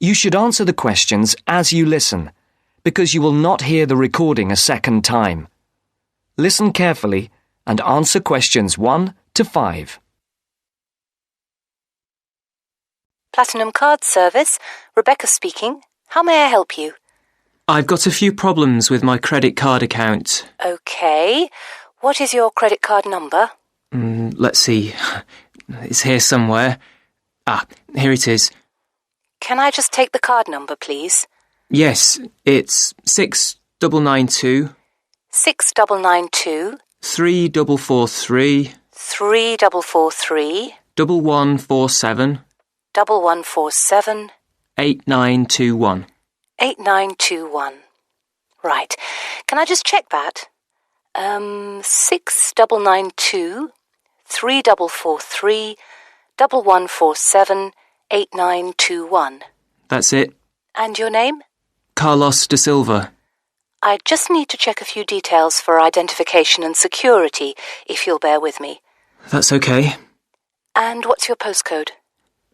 You should answer the questions as you listen, because you will not hear the recording a second time. Listen carefully and answer questions 1 to 5. Platinum Card Service, Rebecca speaking. How may I help you? I've got a few problems with my credit card account. Okay. What is your credit card number? Let's see. It's here somewhere. Here it is. Can I just take the card number, please? Yes, it's 6992 6992 3443 3443 1147 1147 8921. 8921. Right. Can I just check that? 6992 3443 1147 8921. That's it. And your name? Carlos de Silva. I just need to check a few details for identification and security, if you'll bear with me. That's okay. And what's your postcode?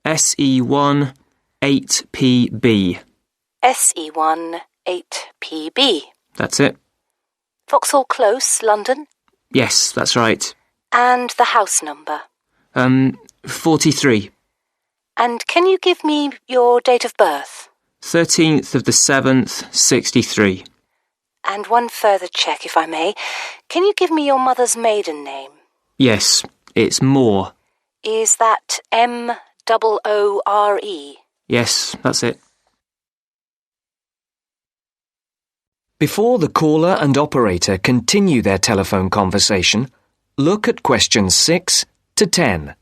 SE1 8PB. SE1 8PB. That's it. Vauxhall Close, London? Yes, that's right. And the house number? 43. And can you give me your date of birth? 13th of the 7th, 63. And one further check, if I may. Can you give me your mother's maiden name? Yes, it's Moore. Is that M-O-O-R-E? Yes, that's it. Before the caller and operator continue their telephone conversation, look at questions 6 to 10.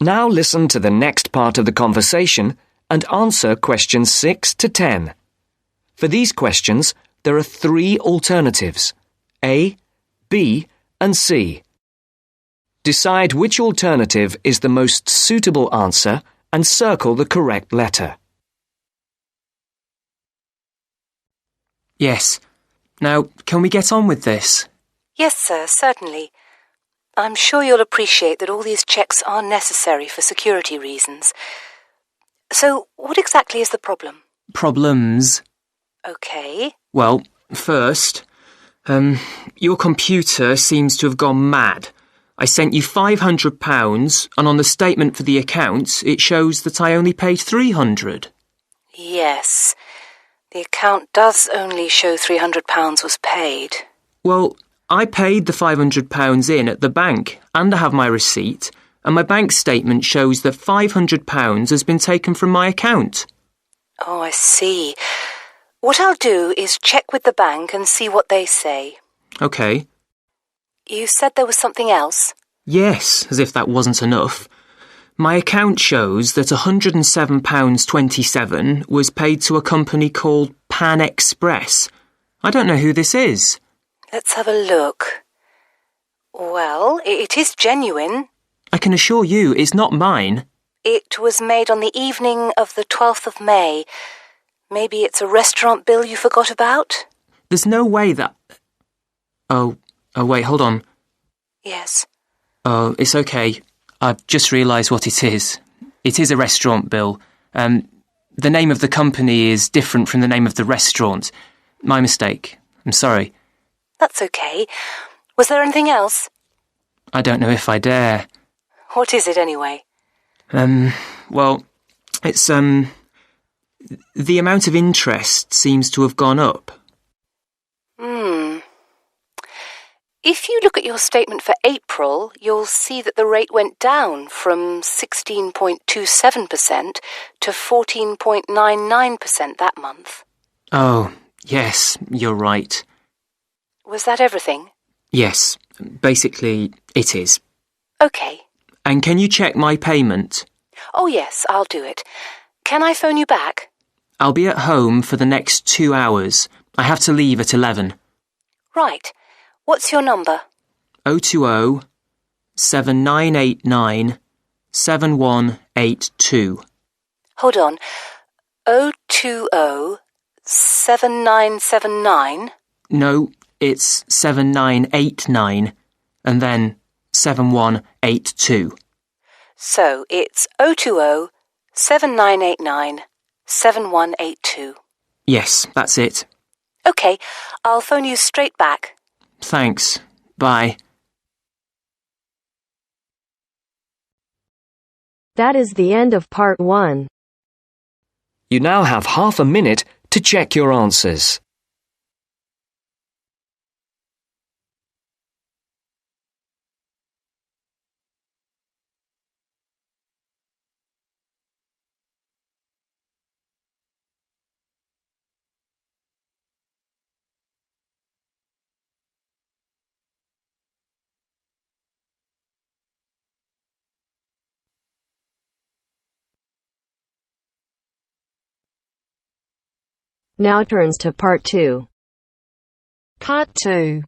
Now listen to the next part of the conversation and answer questions 6 to 10. For these questions, there are 3 alternatives: A, B, and C. Decide which alternative is the most suitable answer and circle the correct letter. Yes. Now, can we get on with this? Yes, sir, certainly. I'm sure you'll appreciate that all these checks are necessary for security reasons. So, what exactly is the problem? Problems? Okay. Well, first, your computer seems to have gone mad. I sent you £500 and on the statement for the account it shows that I only paid £300. Yes. The account does only show £300 was paid. Well, I paid the £500 in at the bank and I have my receipt, and my bank statement shows that £500 has been taken from my account. Oh, I see. What I'll do is check with the bank and see what they say. OK. You said there was something else? Yes, as if that wasn't enough. My account shows that £107.27 was paid to a company called Pan Express. I don't know who this is. Let's have a look. Well, it is genuine. I can assure you it's not mine. It was made on the evening of the 12th of May. Maybe it's a restaurant bill you forgot about? There's no way that... Oh, wait, hold on. Yes. Oh, it's okay. I've just realised what it is. It is a restaurant bill. The name of the company is different from the name of the restaurant. My mistake. I'm sorry. That's okay. Was there anything else? I don't know if I dare. What is it anyway? Well, it's, the amount of interest seems to have gone up. If you look at your statement for April, you'll see that the rate went down from 16.27% to 14.99% that month. Oh, yes, you're right. Was that everything? Yes, basically it is. Okay. And can you check my payment? Oh yes, I'll do it. Can I phone you back? I'll be at home for the next 2 hours. I have to leave at 11. Right. What's your number? 020 7989 7182. Hold on. 020 7979? No, it's 7989 and then 7182. So it's 020 7989 7182. Yes, that's it. OK, I'll phone you straight back. Thanks. Bye. That is the end of part 1. You now have half a minute to check your answers. Now turns to part 2. Part 2.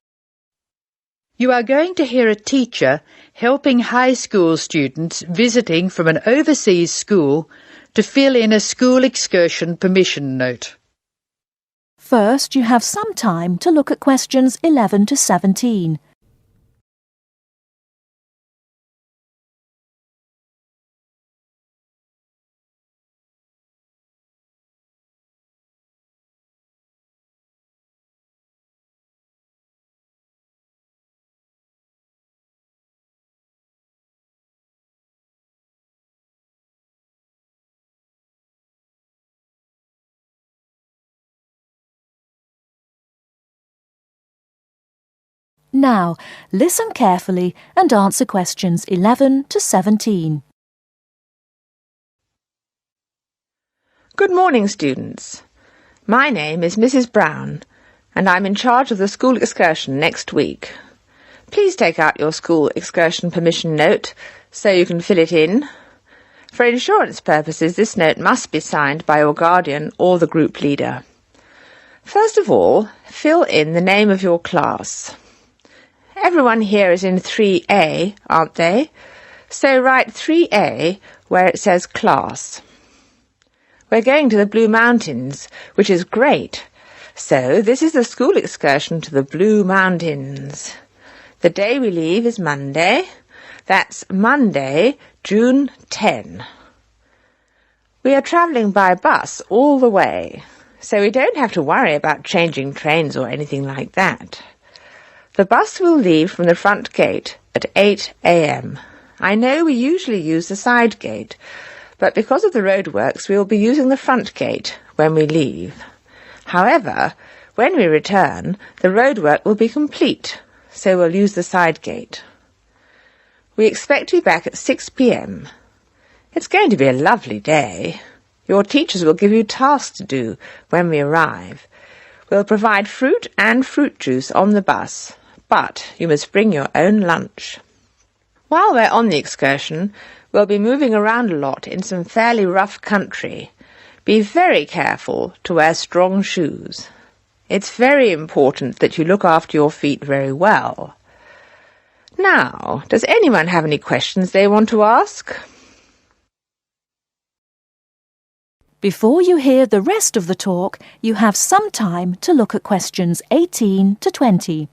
You are going to hear a teacher helping high school students visiting from an overseas school to fill in a school excursion permission note. First, you have some time to look at questions 11 to 17. Now, listen carefully and answer questions 11 to 17. Good morning, students. My name is Mrs. Brown, and I'm in charge of the school excursion next week. Please take out your school excursion permission note so you can fill it in. For insurance purposes, this note must be signed by your guardian or the group leader. First of all, fill in the name of your class. Everyone here is in 3A, aren't they? So write 3A where it says class. We're going to the Blue Mountains, which is great. So this is the school excursion to the Blue Mountains. The day we leave is Monday. That's Monday, June 10. We are travelling by bus all the way, so we don't have to worry about changing trains or anything like that. The bus will leave from the front gate at 8 a.m. I know we usually use the side gate, but because of the roadworks we will be using the front gate when we leave. However, when we return, the roadwork will be complete, so we'll use the side gate. We expect to be back at 6 p.m. It's going to be a lovely day. Your teachers will give you tasks to do when we arrive. We'll provide fruit and fruit juice on the bus, but you must bring your own lunch. While we're on the excursion, we'll be moving around a lot in some fairly rough country. Be very careful to wear strong shoes. It's very important that you look after your feet very well. Now, does anyone have any questions they want to ask? Before you hear the rest of the talk, you have some time to look at questions 18 to 20.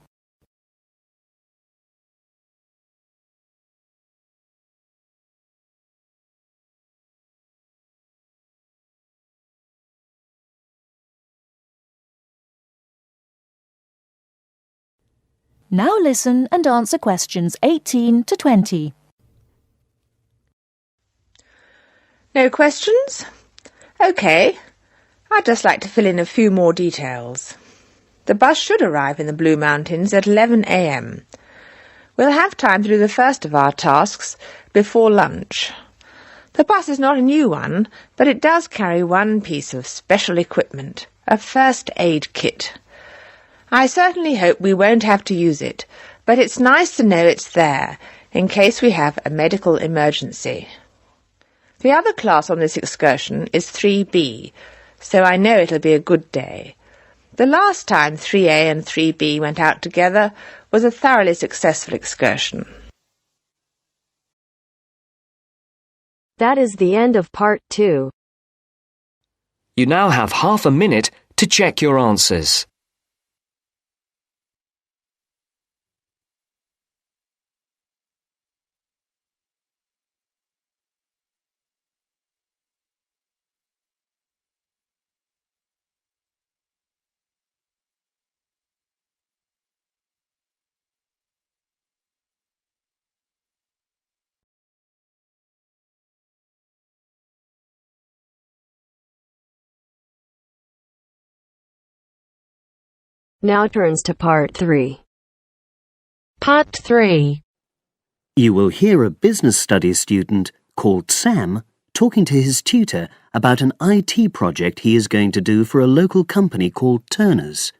Now listen and answer questions 18 to 20. No questions? OK. I'd just like to fill in a few more details. The bus should arrive in the Blue Mountains at 11 a.m. We'll have time to do the first of our tasks before lunch. The bus is not a new one, but it does carry one piece of special equipment, a first aid kit. I certainly hope we won't have to use it, but it's nice to know it's there, in case we have a medical emergency. The other class on this excursion is 3B, so I know it'll be a good day. The last time 3A and 3B went out together was a thoroughly successful excursion. That is the end of part 2. You now have half a minute to check your answers. Now turns to part 3. Part 3. You will hear a business studies student called Sam talking to his tutor about an IT project he is going to do for a local company called Turner's.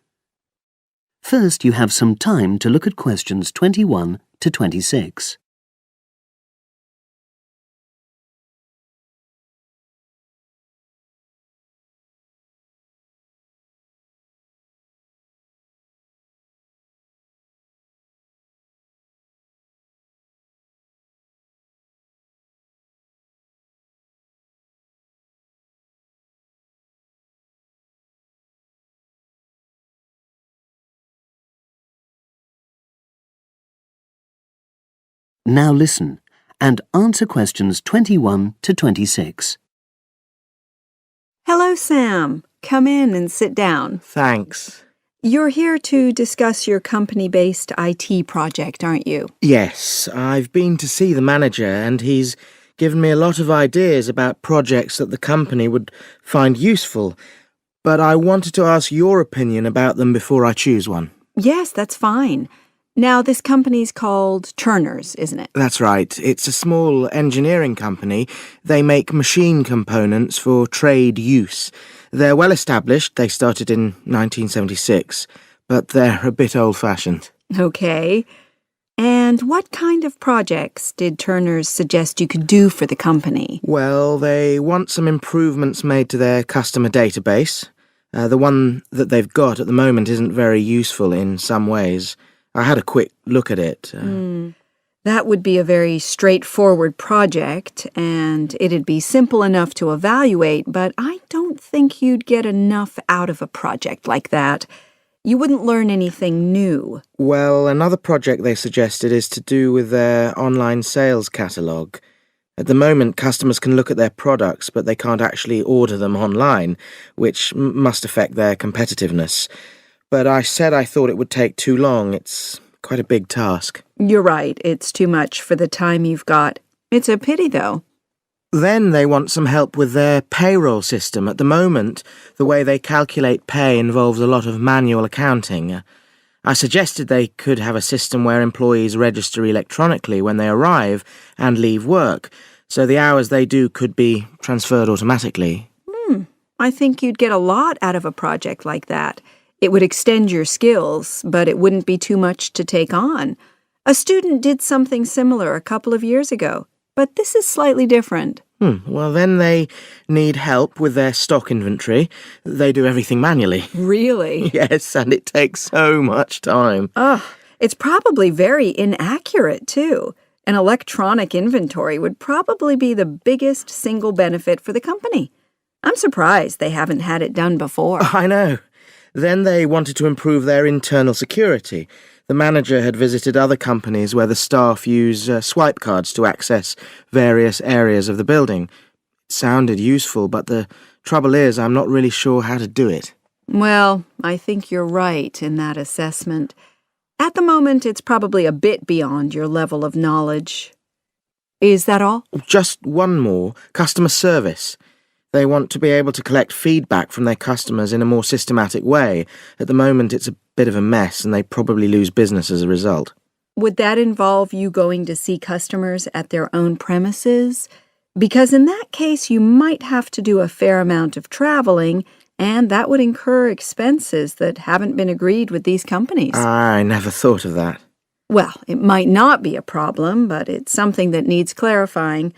First, you have some time to look at questions 21 to 26. Now listen and answer questions 21 to 26. Hello, Sam. Come in and sit down. Thanks. You're here to discuss your company-based IT project, aren't you? Yes, I've been to see the manager and he's given me a lot of ideas about projects that the company would find useful, but I wanted to ask your opinion about them before I choose one. Yes, that's fine. Now, this company's called Turner's, isn't it? That's right. It's a small engineering company. They make machine components for trade use. They're well established. They started in 1976, but they're a bit old-fashioned. Okay. And what kind of projects did Turner's suggest you could do for the company? Well, they want some improvements made to their customer database. The one that they've got at the moment isn't very useful in some ways. I had a quick look at it. That would be a very straightforward project, and it'd be simple enough to evaluate, but I don't think you'd get enough out of a project like that. You wouldn't learn anything new. Well, another project they suggested is to do with their online sales catalogue. At the moment, customers can look at their products, but they can't actually order them online, which must affect their competitiveness. But I said I thought it would take too long. It's quite a big task. You're right. It's too much for the time you've got. It's a pity, though. Then they want some help with their payroll system. At the moment, the way they calculate pay involves a lot of manual accounting. I suggested they could have a system where employees register electronically when they arrive and leave work, so the hours they do could be transferred automatically. I think you'd get a lot out of a project like that. It would extend your skills, but it wouldn't be too much to take on. A student did something similar a couple of years ago, but this is slightly different. Well, then they need help with their stock inventory. They do everything manually. Really? Yes, and it takes so much time. It's probably very inaccurate, too. An electronic inventory would probably be the biggest single benefit for the company. I'm surprised they haven't had it done before. I know. Then they wanted to improve their internal security. The manager had visited other companies where the staff use swipe cards to access various areas of the building. It sounded useful, but the trouble is I'm not really sure how to do it. Well, I think you're right in that assessment. At the moment, it's probably a bit beyond your level of knowledge. Is that all? Just one more. Customer service. They want to be able to collect feedback from their customers in a more systematic way. At the moment, it's a bit of a mess, and they probably lose business as a result. Would that involve you going to see customers at their own premises? Because in that case, you might have to do a fair amount of traveling, and that would incur expenses that haven't been agreed with these companies. I never thought of that. Well, it might not be a problem, but it's something that needs clarifying.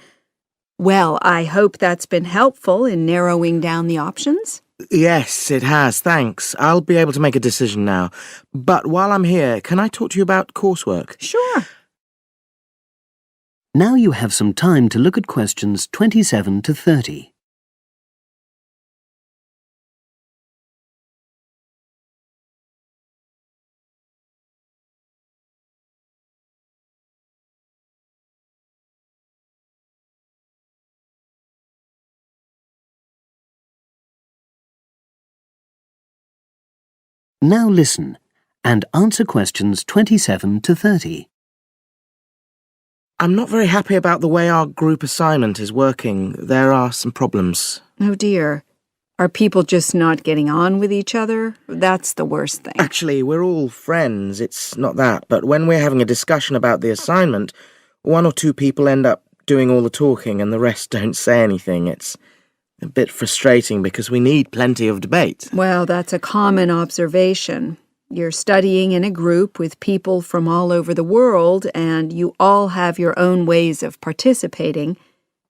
Well, I hope that's been helpful in narrowing down the options. Yes, it has, thanks. I'll be able to make a decision now. But while I'm here, can I talk to you about coursework? Sure. Now you have some time to look at questions 27 to 30. Now listen and answer questions 27 to 30. I'm not very happy about the way our group assignment is working. There are some problems. Oh dear. Are people just not getting on with each other? That's the worst thing. Actually, we're all friends, it's not that. But when we're having a discussion about the assignment, one or two people end up doing all the talking and the rest don't say anything. It's a bit frustrating because we need plenty of debate. Well, that's a common observation. You're studying in a group with people from all over the world, and you all have your own ways of participating.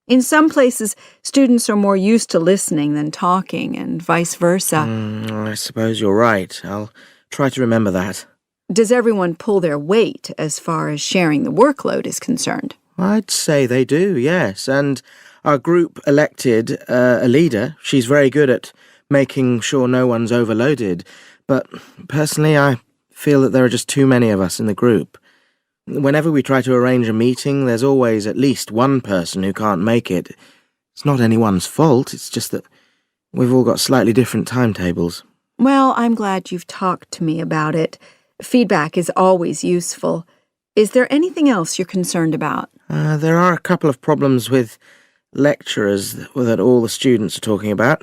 In some places, students are more used to listening than talking, and vice versa. I suppose you're right. I'll try to remember that. Does everyone pull their weight as far as sharing the workload is concerned? I'd say they do, yes. And our group elected a leader. She's very good at making sure no one's overloaded. But personally, I feel that there are just too many of us in the group. Whenever we try to arrange a meeting, there's always at least one person who can't make it. It's not anyone's fault, it's just that we've all got slightly different timetables. Well, I'm glad you've talked to me about it. Feedback is always useful. Is there anything else you're concerned about? There are a couple of problems with lecturers that all the students are talking about.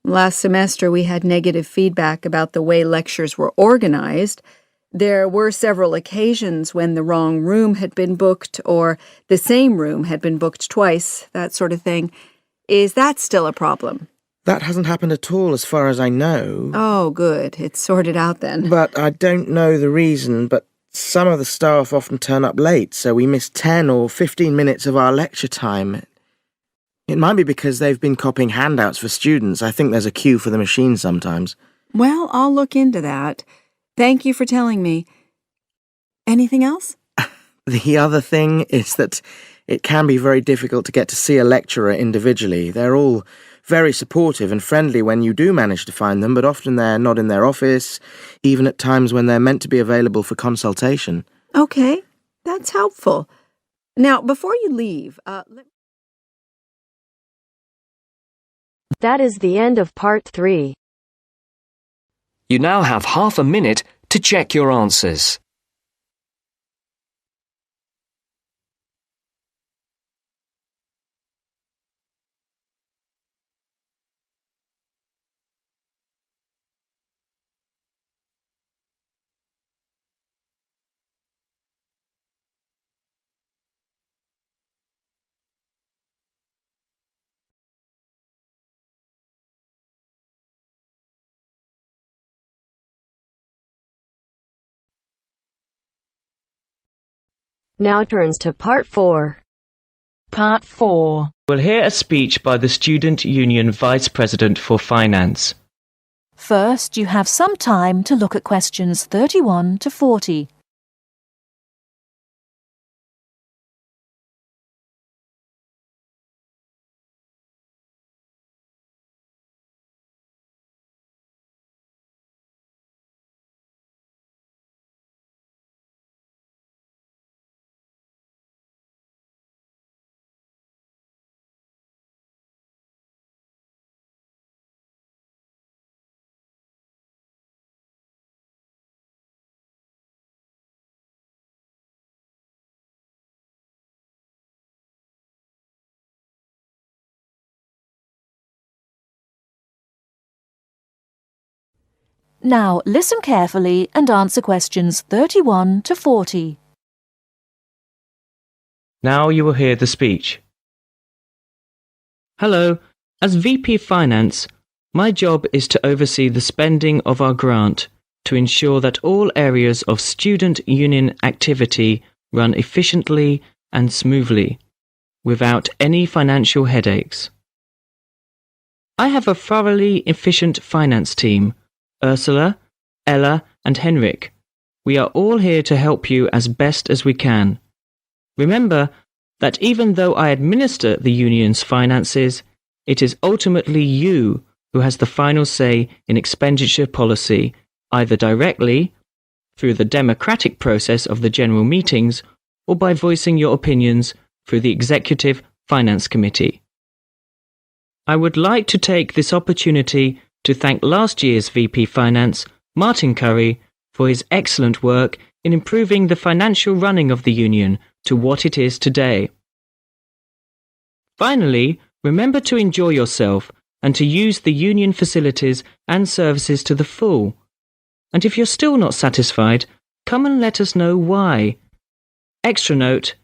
Last semester we had negative feedback about the way lectures were organized. There were several occasions when the wrong room had been booked or the same room had been booked twice, that sort of thing. Is that still a problem? That hasn't happened at all as far as I know. Oh, good. It's sorted out then. But I don't know the reason, but some of the staff often turn up late, so we miss 10 or 15 minutes of our lecture time. It might be because they've been copying handouts for students. I think there's a queue for the machine sometimes. Well, I'll look into that. Thank you for telling me. Anything else? The other thing is that it can be very difficult to get to see a lecturer individually. They're all very supportive and friendly when you do manage to find them, but often they're not in their office, even at times when they're meant to be available for consultation. Okay, that's helpful. Now, before you leave, That is the end of part 3. You now have half a minute to check your answers. Now turns to part 4. Part 4. We'll hear a speech by the Student Union Vice President for Finance. First, you have some time to look at questions 31 to 40. Now listen carefully and answer questions 31 to 40. Now you will hear the speech. Hello, as VP Finance, my job is to oversee the spending of our grant to ensure that all areas of student union activity run efficiently and smoothly, without any financial headaches. I have a thoroughly efficient finance team. Ursula, Ella, and Henrik. We are all here to help you as best as we can. Remember that even though I administer the union's finances, it is ultimately you who has the final say in expenditure policy, either directly, through the democratic process of the general meetings, or by voicing your opinions through the Executive Finance Committee. I would like to take this opportunity to thank last year's VP Finance, Martin Curry, for his excellent work in improving the financial running of the union to what it is today. Finally, remember to enjoy yourself and to use the union facilities and services to the full. And if you're still not satisfied, come and let us know why. Extra note,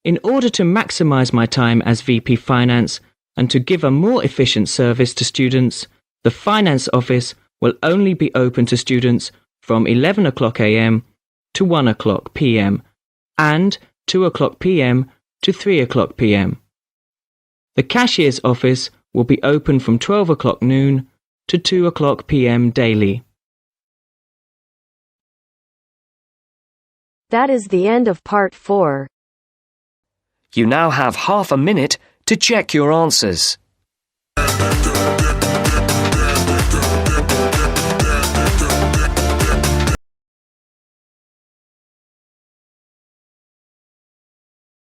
in order to maximise my time as VP Finance and to give a more efficient service to students, the Finance Office will only be open to students from 11 o'clock a.m. to 1 o'clock p.m. and 2 o'clock p.m. to 3 o'clock p.m. The Cashier's Office will be open from 12 o'clock noon to 2 o'clock p.m. daily. That is the end of part 4. You now have half a minute to check your answers.